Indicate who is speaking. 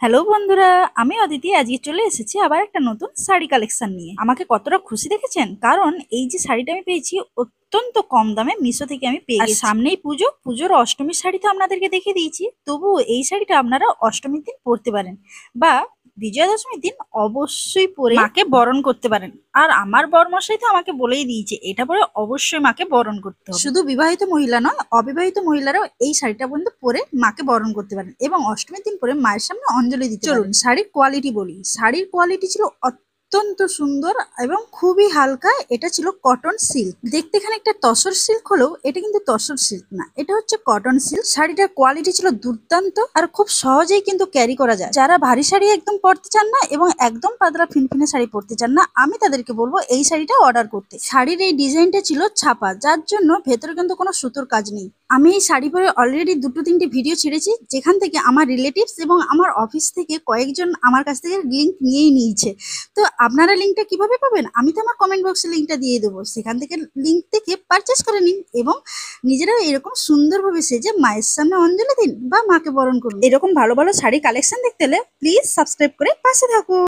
Speaker 1: Hello বন্ধুরা, আমি অদিতি আজকে চলে এসেছি আবার একটা নতুন শাড়ি কালেকশন নিয়ে। আমাকে কতটা খুশি দেখেছেন, কারণ এই যে শাড়িটা আমি পেয়েছি অত্যন্ত কম দামে মিশো থেকে আমি পেয়ে গেছি। সামনেই পুজো, পুজোর অষ্টমীর শাড়ি তো আপনাদেরকে দেখিয়ে দিয়েছি, তবুও এই শাড়িটা আপনারা অষ্টমীর দিন পরতে পারেন বা বিজয়া দশমীর দিন অবশ্যই পরে মাকে বরণ করতে পারেন। আর আমার বরমশাই তো আমাকে বলেই দিয়েছে এটা পরে অবশ্যই মাকে বরণ করতে হবে। শুধু বিবাহিত মহিলা নয়, অবিবাহিত মহিলারাও এই শাড়িটা পর্যন্ত পরে মাকে বরণ করতে পারেন এবং অষ্টমীর দিন পরে মায়ের সামনে অঞ্জলি দিতে পারেন। চলুন শাড়ির কোয়ালিটি বলি। শাড়ির কোয়ালিটি ছিল অত্যন্ত সুন্দর এবং খুবই হালকা। এটা ছিল কটন সিল্ক। দেখতে খানিকটা তসর সিল্ক হলেও এটা কিন্তু তসর সিল্ক না, এটা হচ্ছে কটন সিল্ক। শাড়িটার কোয়ালিটি ছিল দুর্দান্ত আর খুব সহজেই কিন্তু ক্যারি করা যায়। যারা ভারী শাড়ি একদম পরতে চান না এবং একদম পাতলা ফিনফিনে শাড়ি পরতে চান না, আমি তাদেরকে বলবো এই শাড়িটা অর্ডার করতে। শাড়ির এই ডিজাইনটা ছিল ছাপা, যার জন্য ভেতরে কিন্তু কোনো সুতোর কাজ নেই। আমি এই শাড়ি পরে অলরেডি দুটো তিনটে ভিডিও ছেড়েছি, যেখান থেকে আমার রিলেটিভস এবং আমার অফিস থেকে কয়েকজন আমার কাছ থেকে লিঙ্ক নিয়েই নিয়েছে। তো আপনারা লিঙ্কটা কিভাবে পাবেন? আমি তো আমার কমেন্ট বক্সে লিঙ্কটা দিয়ে দেবো, সেখান থেকে লিঙ্ক থেকে পারচেস করে নিন এবং নিজেরাও এরকম সুন্দরভাবে সেজে মায়ের সামনে অঞ্জলি দিন বা মাকে বরণ করুন। এরকম ভালো ভালো শাড়ি কালেকশন দেখতে হলে প্লিজ সাবস্ক্রাইব করে পাশে থাকুন।